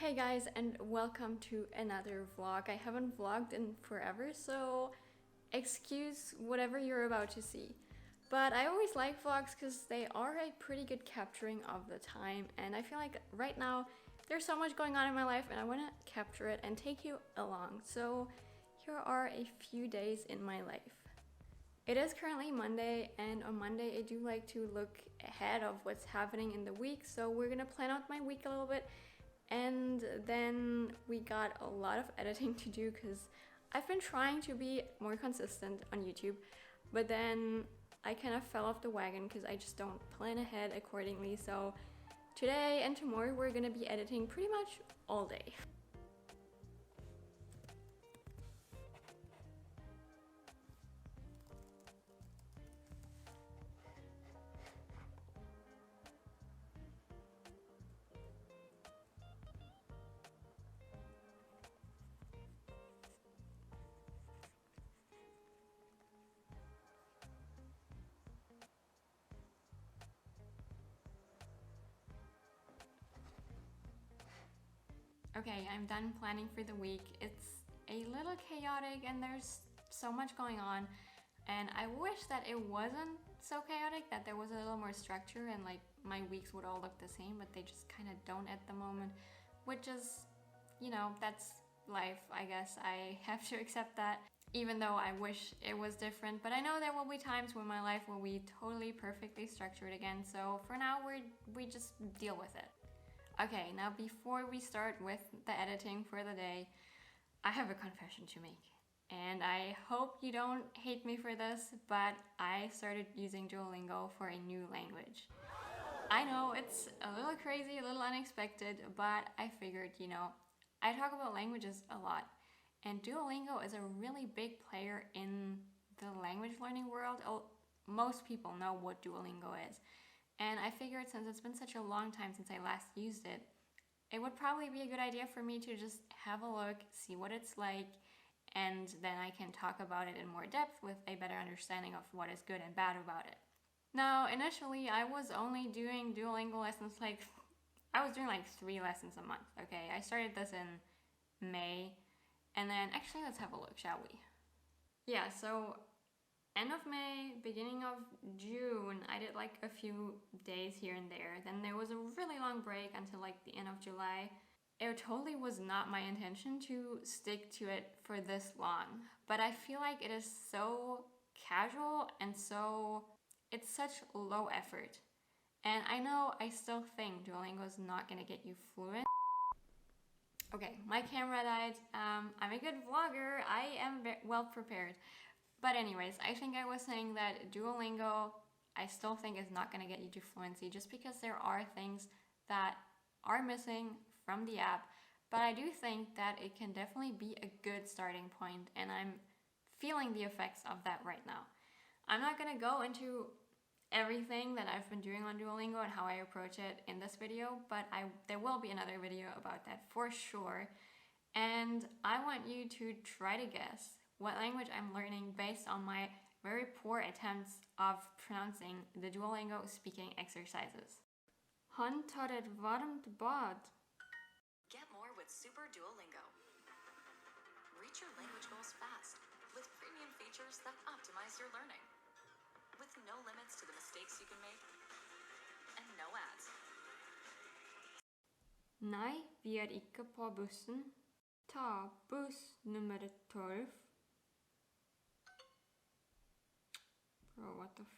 Hey guys, and welcome to another vlog. I haven't vlogged in forever, so excuse whatever you're about to see. But I always like vlogs because they are a pretty good capturing of the time, and I feel like right now there's so much going on in my life and I want to capture it and take you along. So here are a few days in my life. It is currently Monday, and on Monday I do like to look ahead of what's happening in the week, so we're gonna plan out my week a little bit. And then we got a lot of editing to do because I've been trying to be more consistent on YouTube, but then I kind of fell off the wagon because I just don't plan ahead accordingly. So today and tomorrow we're gonna be editing pretty much all day. Okay, I'm done planning for the week. It's a little chaotic and there's so much going on, and I wish that it wasn't so chaotic, that there was a little more structure and like my weeks would all look the same, but they just kind of don't at the moment, which is, you know, that's life, I guess. I have to accept that, even though I wish it was different. But I know there will be times when my life will be totally perfectly structured again, so for now we just deal with it. Okay, now before we start with the editing for the day, I have a confession to make. And I hope you don't hate me for this, but I started using Duolingo for a new language. I know it's a little crazy, a little unexpected, but I figured, you know, I talk about languages a lot. And Duolingo is a really big player in the language learning world. Most people know what Duolingo is. And I figured since it's been such a long time since I last used it, it would probably be a good idea for me to just have a look, see what it's like, and then I can talk about it in more depth with a better understanding of what is good and bad about it. Now, initially, I was only doing Duolingo lessons I was doing like 3 lessons a month, okay? I started this in May, and then actually let's have a look, shall we? Yeah, so end of May, beginning of June, I did like a few days here and there. Then there was a really long break until like the end of July. It totally was not my intention to stick to it for this long, but I feel like it is so casual and it's such low effort. And I know I still think Duolingo is not gonna get you fluent. Okay, my camera died. I'm a good vlogger. I am well prepared. But anyways, I think I was saying that Duolingo, I still think is not going to get you to fluency just because there are things that are missing from the app. But I do think that it can definitely be a good starting point, and I'm feeling the effects of that right now. I'm not going to go into everything that I've been doing on Duolingo and how I approach it in this video, but there will be another video about that for sure. And I want you to try to guess what language I'm learning based on my very poor attempts of pronouncing the Duolingo speaking exercises. Han tar ett varmt bad. Get more with Super Duolingo. Reach your language goals fast with premium features that optimize your learning. With no limits to the mistakes you can make and no ads. Nei, vi er ikke på bussen. Ta buss nummer 12. Bro, what the f...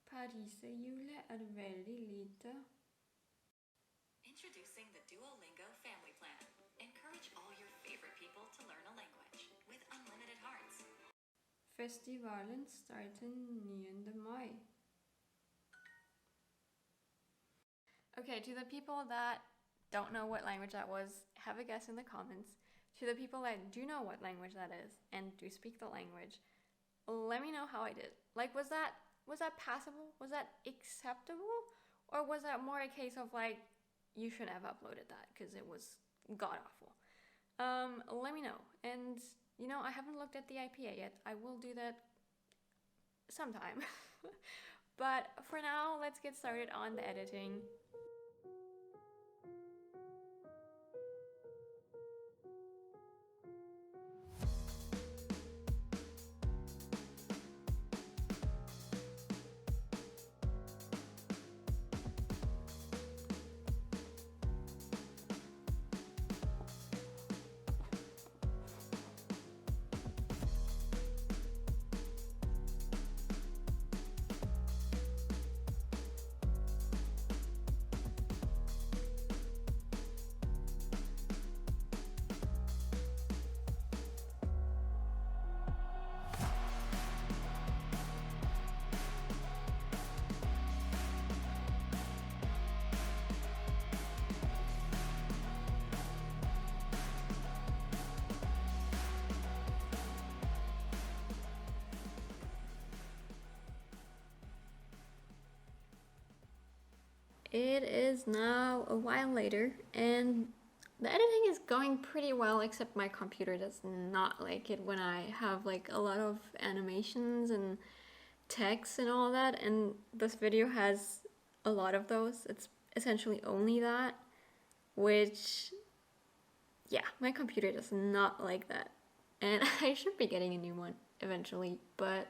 Pariserhjulet er veldig lite. Introducing the Duolingo Family Plan. Encourage all your favorite people to learn a language with unlimited hearts. Festivalen starter 9. Mai. Okay, to the people that don't know what language that was, have a guess in the comments. To the people that do know what language that is and do speak the language, let me know how I did. Like, was that passable? Was that acceptable? Or was that more a case of like, you shouldn't have uploaded that because it was god-awful? Let me know. And, you know, I haven't looked at the IPA yet. I will do that sometime. But for now, let's get started on the editing. It is now a while later, and the editing is going pretty well, except my computer does not like it when I have like a lot of animations and text and all that, and this video has a lot of those. It's essentially only that, which, yeah, my computer does not like that. And I should be getting a new one eventually, but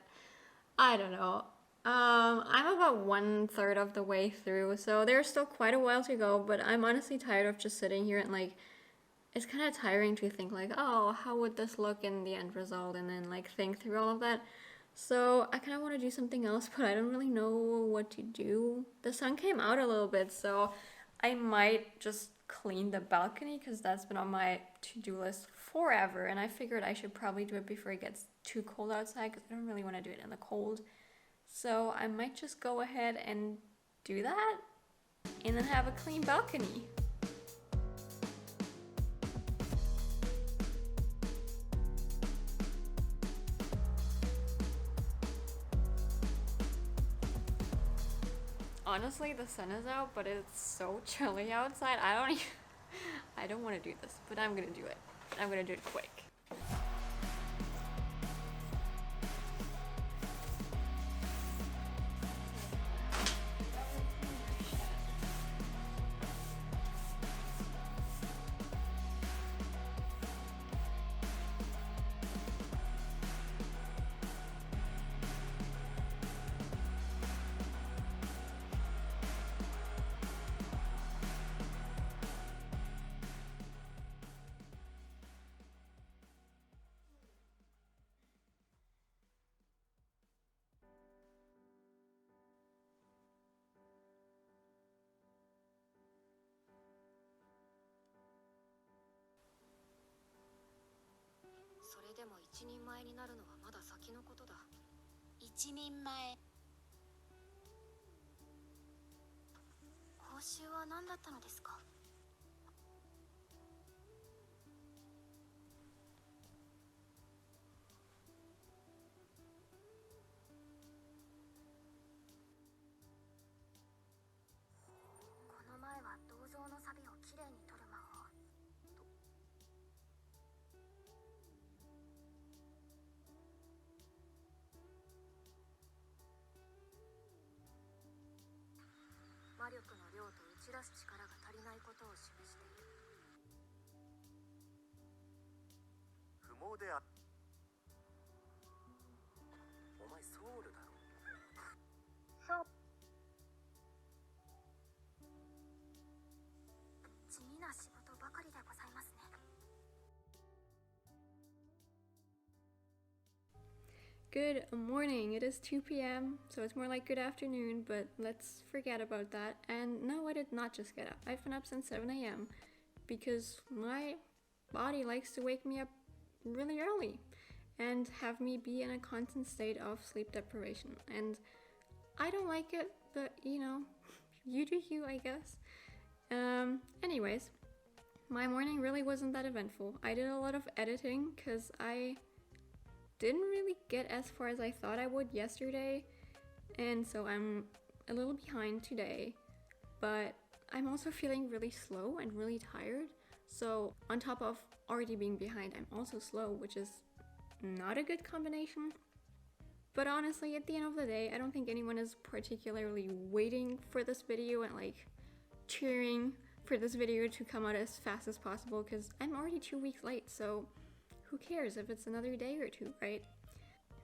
I don't know. I'm about 1/3 of the way through, so there's still quite a while to go, but I'm honestly tired of just sitting here and like, it's kind of tiring to think like, oh, how would this look in the end result, and then like think through all of that. So I kind of want to do something else, but I don't really know what to do. The sun came out a little bit, so I might just clean the balcony because that's been on my to-do list forever, and I figured I should probably do it before it gets too cold outside because I don't really want to do it in the cold. So I might just go ahead and do that and then have a clean balcony. Honestly, the sun is out, but it's so chilly outside. I don't want to do this, but I'm gonna do it. I'm gonna do it quick. Good morning. It is 2 p.m., so it's more like good afternoon, but let's forget about that. And no, I did not just get up. I've been up since 7 a.m. because my body likes to wake me up really early and have me be in a constant state of sleep deprivation. And I don't like it, but you know, you do you, I guess. Anyways, my morning really wasn't that eventful. I did a lot of editing because I didn't really get as far as I thought I would yesterday, and so I'm a little behind today, but I'm also feeling really slow and really tired. So on top of already being behind, I'm also slow, which is not a good combination. But honestly, at the end of the day, I don't think anyone is particularly waiting for this video and like cheering for this video to come out as fast as possible because I'm already 2 weeks late, so who cares if it's another day or two, right?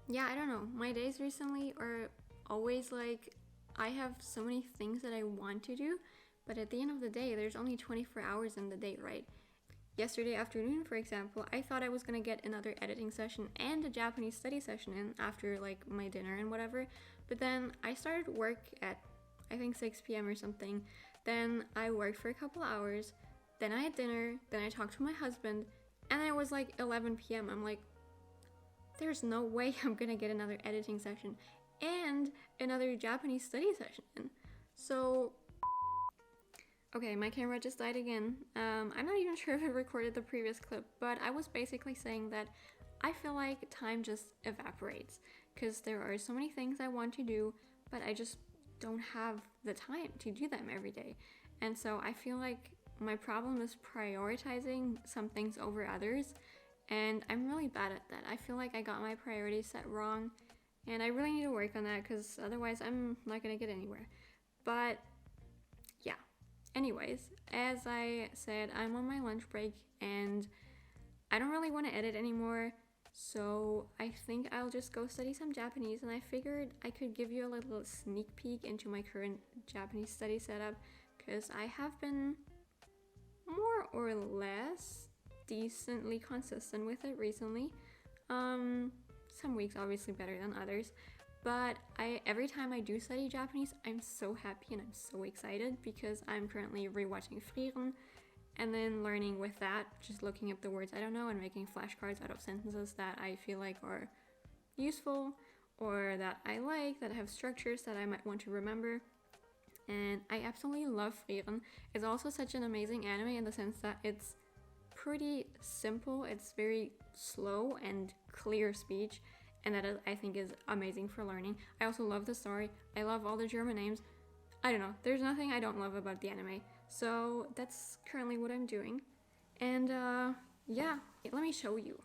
Yeah, I don't know. My days recently are always like, I have so many things that I want to do, but at the end of the day, there's only 24 hours in the day, right? Yesterday afternoon, for example, I thought I was gonna get another editing session and a Japanese study session in after like my dinner and whatever, but then I started work at I think 6 p.m. or something. Then I worked for a couple hours, then I had dinner, then I talked to my husband, and then it was like 11 p.m. I'm like, there's no way I'm gonna get another editing session and another Japanese study session in. So, okay, my camera just died again. I'm not even sure if it recorded the previous clip, but I was basically saying that I feel like time just evaporates because there are so many things I want to do, but I just don't have the time to do them every day. And so I feel like my problem is prioritizing some things over others, and I'm really bad at that. I feel like I got my priorities set wrong, and I really need to work on that because otherwise I'm not gonna get anywhere. But yeah, anyways, as I said, I'm on my lunch break and I don't really want to edit anymore, so I think I'll just go study some Japanese, and I figured I could give you a little sneak peek into my current Japanese study setup because I have been more or less decently consistent with it recently. Some weeks obviously better than others, but every time I do study Japanese, I'm so happy and I'm so excited because I'm currently rewatching Frieren and then learning with that, just looking up the words I don't know and making flashcards out of sentences that I feel like are useful or that I like, that have structures that I might want to remember. And I absolutely love Frieren. It's also such an amazing anime in the sense that it's pretty simple, it's very slow and clear speech, and that I think is amazing for learning. I also love the story. I love all the German names. I don't know, there's nothing I don't love about the anime. So that's currently what I'm doing. And yeah, let me show you.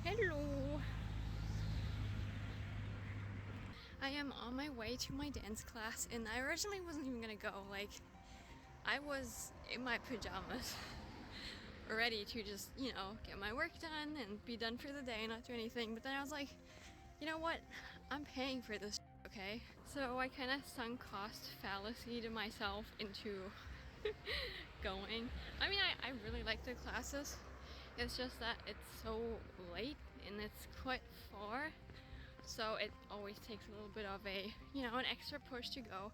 Hello! I am on my way to my dance class, and I originally wasn't even gonna go. Like, I was in my pajamas, ready to just, get my work done and be done for the day and not do anything. But then I was like, you know what? I'm paying for this, okay? So I kind of sunk cost fallacy to myself into going. I mean, I really like the classes. It's just that it's so late and it's quite far, so it always takes a little bit of a, an extra push to go.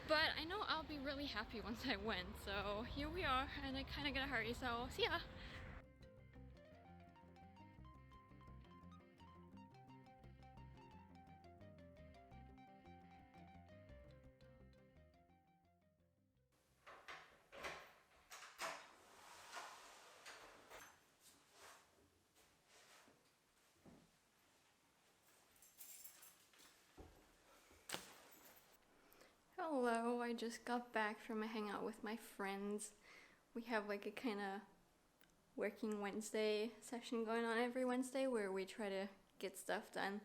But I know I'll be really happy once I win, so here we are, and I kind of gotta hurry, so see ya! Hello, I just got back from a hangout with my friends. We have like a kind of working Wednesday session going on every Wednesday where we try to get stuff done.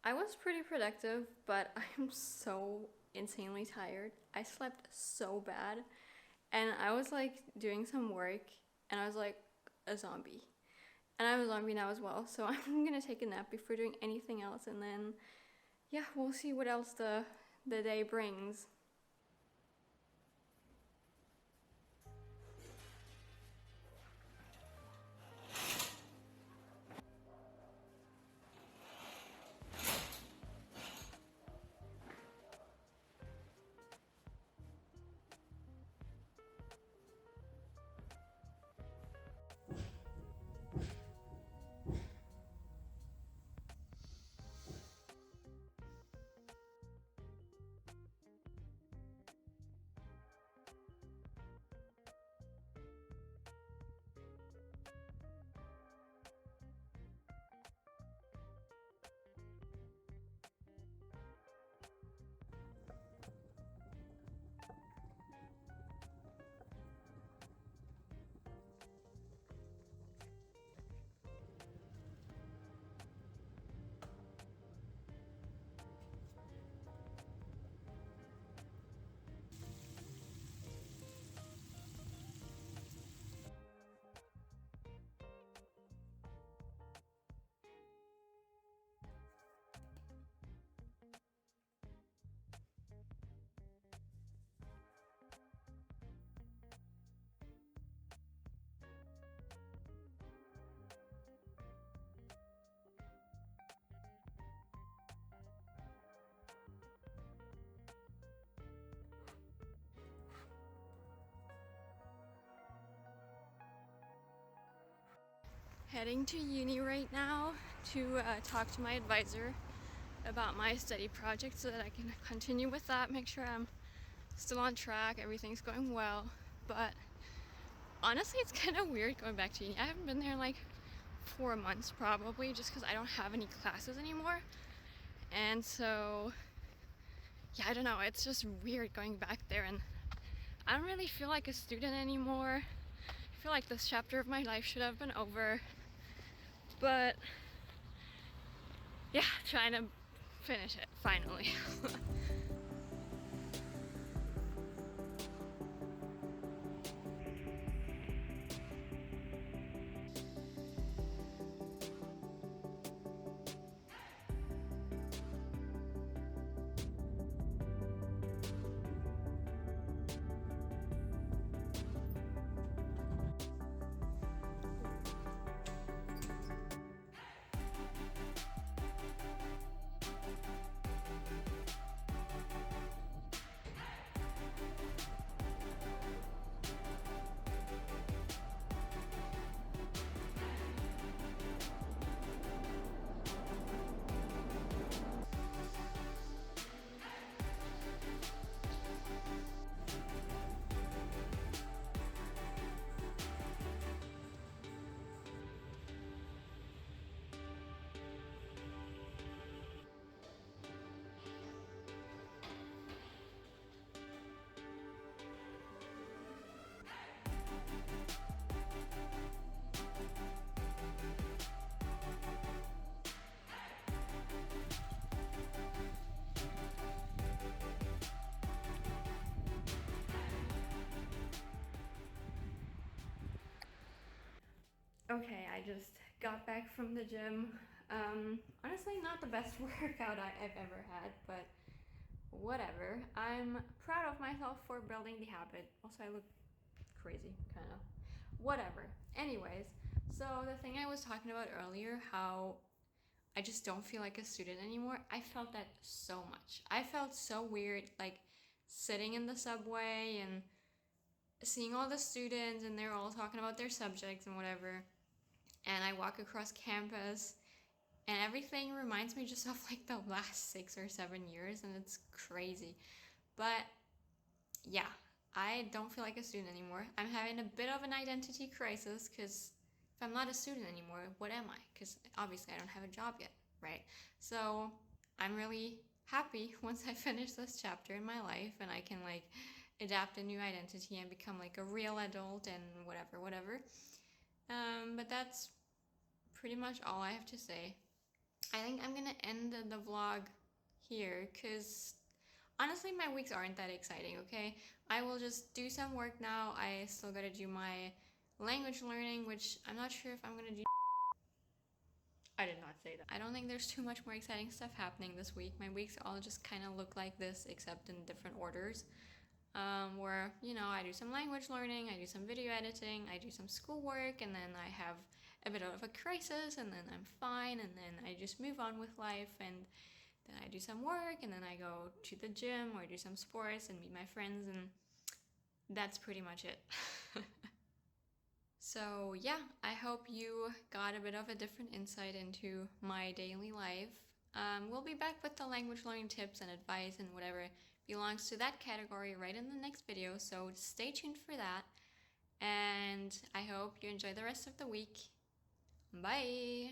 I was pretty productive, but I'm so insanely tired. I slept so bad, and I was like doing some work, and I was like a zombie. And I'm a zombie now as well, so I'm gonna take a nap before doing anything else, and then yeah, we'll see what else the day brings. heading to uni right now to talk to my advisor about my study project so that I can continue with that, make sure I'm still on track, everything's going well. But honestly, it's kind of weird going back to uni. I haven't been there in like 4 months probably, just because I don't have any classes anymore. And so yeah, I don't know, it's just weird going back there, and I don't really feel like a student anymore. I feel like this chapter of my life should have been over, but yeah, trying to finish it finally. Okay, I just got back from the gym. Honestly, not the best workout I've ever had, but whatever. I'm proud of myself for building the habit. Also, I look crazy, kind of. Whatever. Anyways, so the thing I was talking about earlier, how I just don't feel like a student anymore, I felt that so much. I felt so weird, like sitting in the subway and seeing all the students and they're all talking about their subjects and whatever. And I walk across campus and everything reminds me just of like the last 6 or 7 years, and it's crazy. But yeah, I don't feel like a student anymore. I'm having a bit of an identity crisis because if I'm not a student anymore, what am I? Because obviously I don't have a job yet, right? So I'm really happy once I finish this chapter in my life and I can like adapt a new identity and become like a real adult and whatever. But that's pretty much all I have to say. I think I'm gonna end the vlog here because honestly my weeks aren't that exciting, okay? I will just do some work now. I still gotta do my language learning, which I'm not sure if I'm gonna do. I did not say that. I don't think there's too much more exciting stuff happening this week. My weeks all just kind of look like this except in different orders. Where, you know, I do some language learning, I do some video editing, I do some schoolwork, and then I have a bit of a crisis, and then I'm fine, and then I just move on with life, and then I do some work, and then I go to the gym or do some sports and meet my friends, and that's pretty much it. So yeah, I hope you got a bit of a different insight into my daily life. We'll be back with the language learning tips and advice and whatever belongs to that category right in the next video, so stay tuned for that. And I hope you enjoy the rest of the week. Bye!